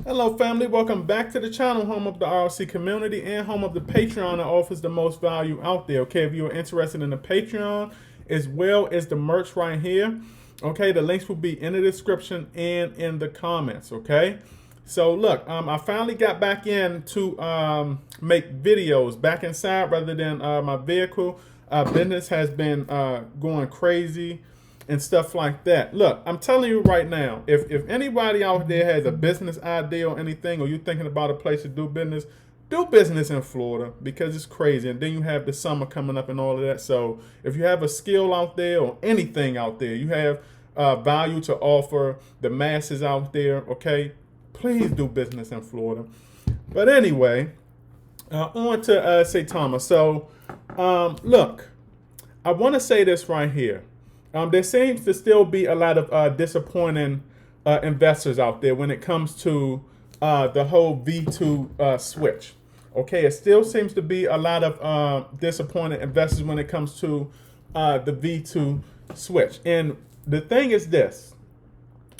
Hello family, welcome back to the channel, home of the RLC community and home of the Patreon that offers the most value out there. Okay, if you're interested in the Patreon as well as the merch right here, okay, the links will be in the description and in the comments. Okay, so look, I finally got back in to make videos back inside rather than my vehicle. Business has been going crazy and stuff like that. Look, I'm telling you right now, if anybody out there has a business idea or anything, or you're thinking about a place to do business in Florida because it's crazy. And then you have the summer coming up and all of that. So if you have a skill out there or anything out there, you have value to offer the masses out there, okay, please do business in Florida. But anyway, on to SAITAMA. So look, I want to say this right here. There seems to still be a lot of disappointing investors out there when it comes to the whole V2 switch. Okay, it still seems to be a lot of disappointed investors when it comes to the V2 switch. And the thing is this,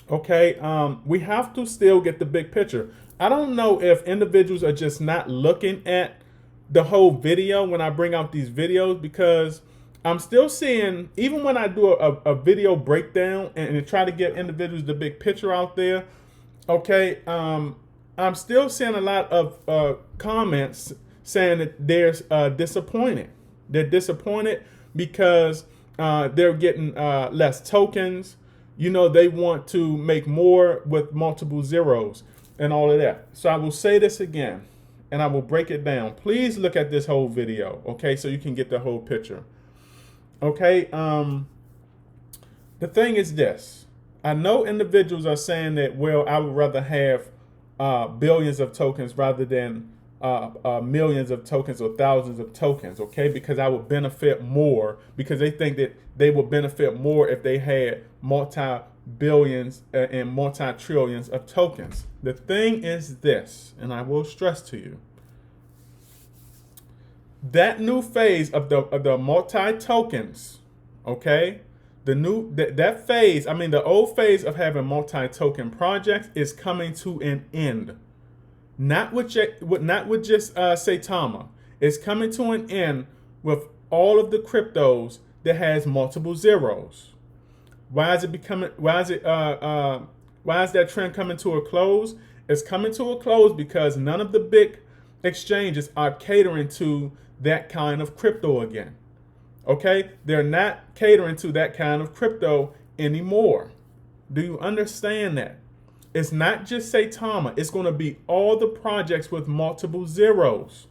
okay, we have to still get the big picture. I don't know if individuals are just not looking at the whole video when I bring out these videos, because I'm still seeing, even when I do a video breakdown and try to get individuals the big picture out there, okay, I'm still seeing a lot of comments saying that they're disappointed. They're disappointed because they're getting less tokens. You know, they want to make more with multiple zeros and all of that. So I will say this again, and I will break it down. Please look at this whole video, okay, so you can get the whole picture. Okay, the thing is this. I know individuals are saying that, well, I would rather have billions of tokens rather than millions of tokens or thousands of tokens, okay, because I would benefit more, because they think that they would benefit more if they had multi-billions and multi-trillions of tokens. The thing is this, and I will stress to you, that new phase of the multi-tokens, okay, that phase, I mean the old phase of having multi-token projects is coming to an end. Not with just SAITAMA. It's coming to an end with all of the cryptos that has multiple zeros. Why is that trend coming to a close? It's coming to a close because none of the big exchanges are catering to that kind of crypto again. Okay, they're not catering to that kind of crypto anymore. Do you understand that? It's not just SAITAMA. It's going to be all the projects with multiple zeros.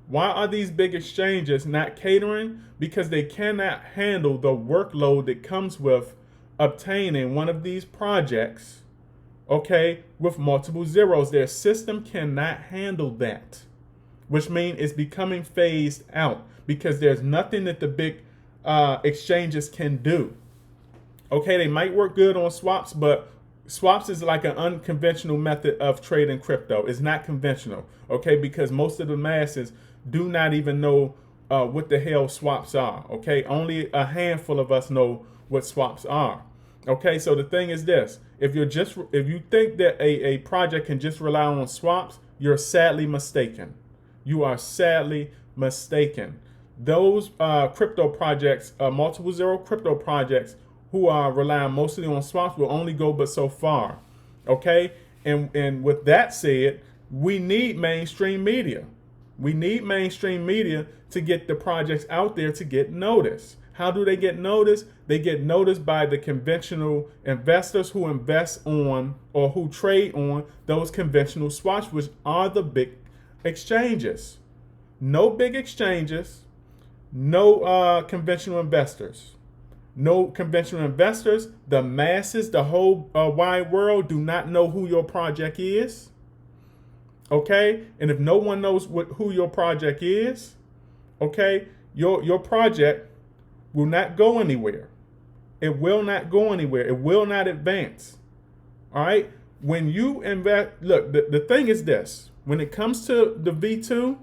Why are these big exchanges not catering? Because they cannot handle the workload that comes with obtaining one of these projects, okay, with multiple zeros. Their system cannot handle that, which means it's becoming phased out because there's nothing that the big exchanges can do. Okay, they might work good on swaps, but swaps is like an unconventional method of trading crypto. It's not conventional, okay, because most of the masses do not even know what the hell swaps are, okay? Only a handful of us know what swaps are. Okay, so the thing is this, if you think that a project can just rely on swaps, you're sadly mistaken. You are sadly mistaken. Those crypto projects, multiple zero crypto projects who are relying mostly on swaps will only go but so far. Okay? And with that said, we need mainstream media. We need mainstream media to get the projects out there to get noticed. How do they get noticed? They get noticed by the conventional investors who invest on or who trade on those conventional swaps, which are the big exchanges. No big exchanges, no conventional investors. No conventional investors. The masses, the whole wide world do not know who your project is. Okay? And if no one knows who your project is, okay, your project will not go anywhere. It will not go anywhere. It will not advance. All right? When you invest, look, the thing is this. When it comes to the V2,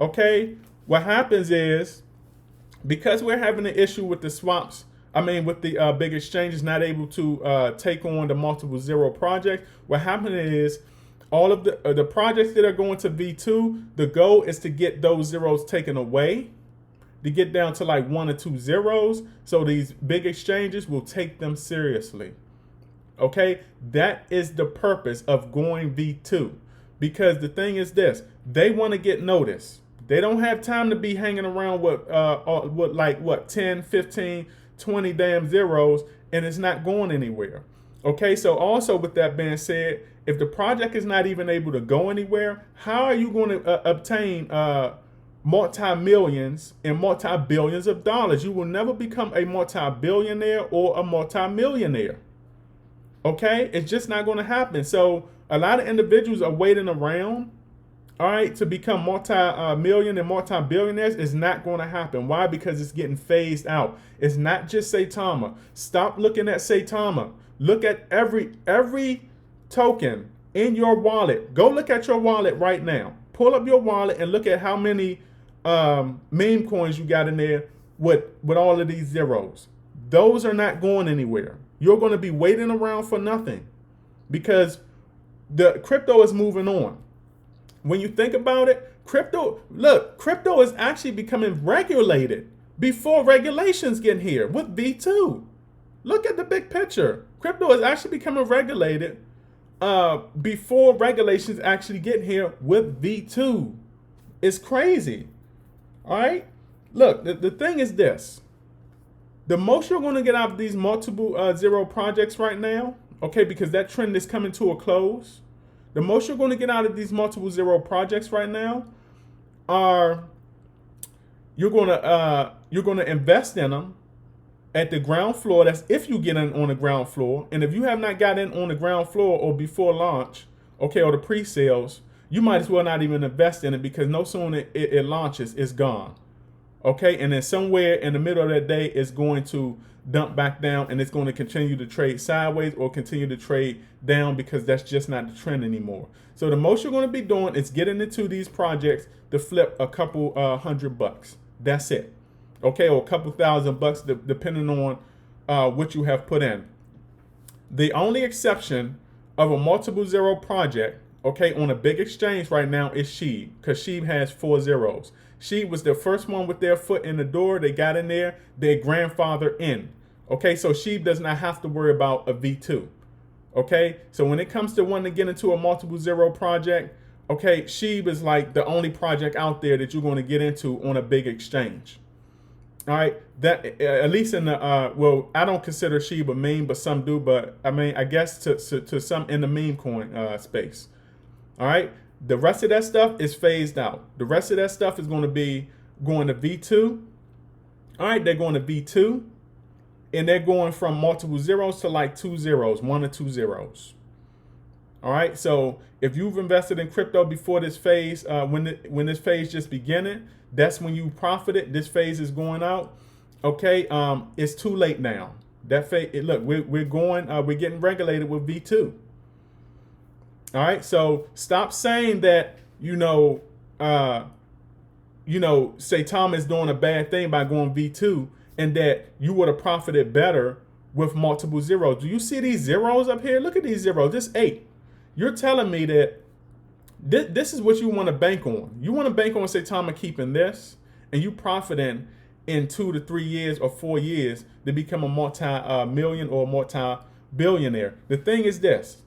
okay, what happens is, because we're having an issue with the swaps, I mean with the big exchanges not able to take on the multiple zero projects, what happened is all of the projects that are going to V2, the goal is to get those zeros taken away, to get down to like 1 or 2 zeros, so these big exchanges will take them seriously. Okay, that is the purpose of going V2, because the thing is this: they want to get noticed. They don't have time to be hanging around with like what 10, 15, 20 damn zeros, and it's not going anywhere. Okay, so also with that being said, if the project is not even able to go anywhere, how are you going to obtain multi-millions and multi-billions of dollars? You will never become a multi-billionaire or a multi-millionaire. Okay, it's just not going to happen. So a lot of individuals are waiting around, all right, to become multi-million and multi-billionaires. Is not going to happen. Why? Because it's getting phased out. It's not just Saitama. Stop looking at Saitama. Look at every token in your wallet. Go look at your wallet right now. Pull up your wallet and look at how many meme coins you got in there with all of these zeros. Those are not going anywhere. You're going to be waiting around for nothing, because the crypto is moving on. When you think about it, crypto is actually becoming regulated before regulations get here with V2. Look at the big picture. Crypto is actually becoming regulated before regulations actually get here with V2. It's crazy. All right? Look, the thing is this. The most you're going to get out of these multiple zero projects right now, okay, because that trend is coming to a close. The most you're going to get out of these multiple zero projects right now are you're going to invest in them at the ground floor. That's if you get in on the ground floor. And if you have not got in on the ground floor or before launch, okay, or the pre-sales, you might as well not even invest in it, because no sooner it launches, it's gone. Okay, and then somewhere in the middle of that day, it's going to dump back down, and it's going to continue to trade sideways or continue to trade down, because that's just not the trend anymore. So the most you're going to be doing is getting into these projects to flip a couple $100. That's it. Okay, or a couple $1,000 depending on what you have put in. The only exception of a multiple zero project, okay, on a big exchange right now is Sheeb, because Sheeb has 4 zeros. Sheeb was the first one with their foot in the door. They got in there, their grandfather in. Okay, so Sheeb does not have to worry about a V2. Okay, so when it comes to wanting to get into a multiple zero project, okay, Sheeb is like the only project out there that you're going to get into on a big exchange. All right, that at least in the well, I don't consider Sheeb a meme, but some do. But I mean, I guess to some in the meme coin space. All right, the rest of that stuff is phased out. The rest of that stuff is going to be going to V2. All right, they're going to V2, and they're going from multiple zeros to like 2 zeros, 1 or 2 zeros. All right, so if you've invested in crypto before this phase, when this phase just beginning, that's when you profited. This phase is going out. Okay, it's too late now. That phase, look, we're getting regulated with V2. All right, so stop saying that Saitama is doing a bad thing by going V2, and that you would have profited better with multiple zeros. Do you see these zeros up here? Look at these zeros. This 8. You're telling me that this is what you want to bank on. You want to bank on Saitama keeping this, and you profiting in 2 to 3 years or 4 years to become a multi-million or multi-billionaire. The thing is this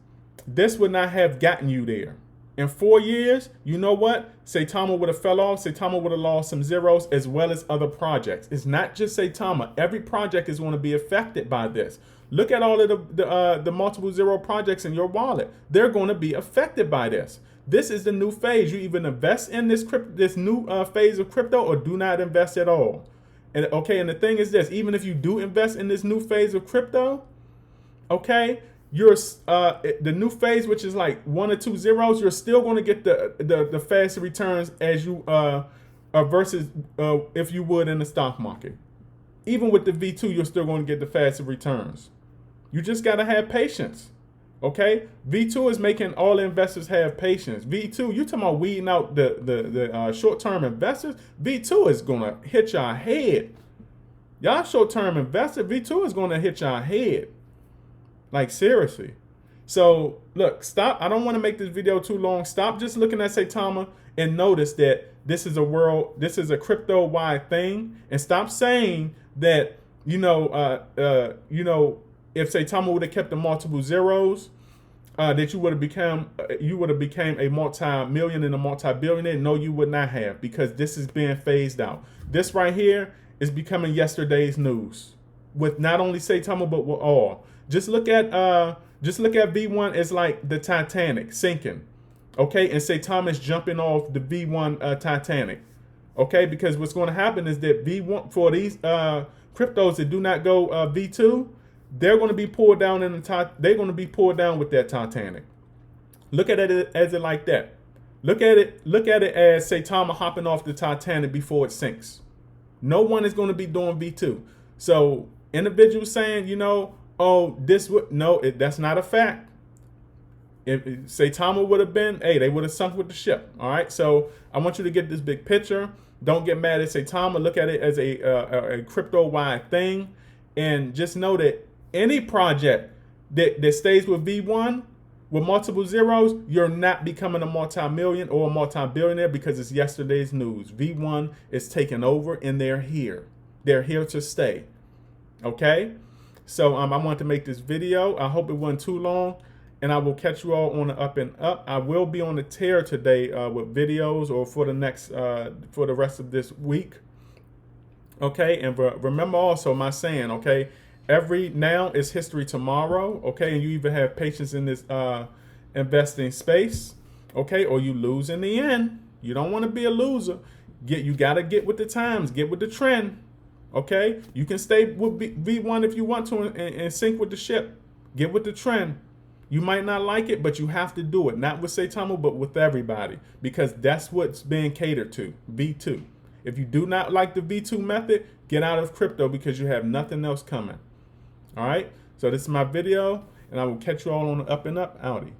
would not have gotten you there. In 4 years, you know what? Saitama would have fell off. Saitama would have lost some zeros, as well as other projects. It's not just Saitama. Every project is going to be affected by this. Look at all of the multiple zero projects in your wallet. They're going to be affected by this. This is the new phase. You even invest in this new phase of crypto, or do not invest at all. And okay, and the thing is this: even if you do invest in this new phase of crypto, okay, you're the new phase, which is like 1 or 2 zeros, you're still going to get the faster returns as you versus if you would in the stock market. Even with the V2, you're still going to get the faster returns. You just got to have patience. Okay, V2 is making all investors have patience. V2, you talking about weeding out the short-term investors? V2 is gonna hit your head. Y'all short-term investors, V2 is gonna hit your head. Like seriously. So look, stop. I don't want to make this video too long. Stop just looking at Saitama and notice that this is a crypto-wide thing, and stop saying that, if Saitama would have kept the multiple zeros, that you would have became a multi-million and a multi-billionaire. No, you would not have, because this is being phased out. This right here is becoming yesterday's news with not only Saitama but with all. Just look at V1 as like the Titanic sinking, okay, and Saitama is jumping off the V1 Titanic, okay, because what's going to happen is that V1 for these cryptos that do not go V2, they're going to be pulled down they're going to be pulled down with that Titanic. Look at it as it like that. Look at it as Saitama hopping off the Titanic before it sinks. No one is going to be doing V2. So individuals saying, oh, that's not a fact. If Saitama would have been, hey, they would have sunk with the ship. All right. So I want you to get this big picture. Don't get mad at Saitama. Look at it as a crypto-wide thing, and just know that any project that stays with V1 with multiple zeros, you're not becoming a multi-million or a multi-billionaire, because it's yesterday's news. V1 is taking over, and they're here. They're here to stay. Okay? So I wanted to make this video. I hope it wasn't too long, and I will catch you all on the up and up. I will be on the tear today with videos, or for the rest of this week. Okay? And remember also my saying, okay? Every now is history tomorrow, okay? And you either have patience in this investing space, okay, or you lose in the end. You don't want to be a loser. You got to get with the times, get with the trend, okay? You can stay with V1 if you want to and sync with the ship. Get with the trend. You might not like it, but you have to do it. Not with Saitama, but with everybody, because that's what's being catered to, V2. If you do not like the V2 method, get out of crypto, because you have nothing else coming. All right, so this is my video, and I will catch you all on the up and up. Outie.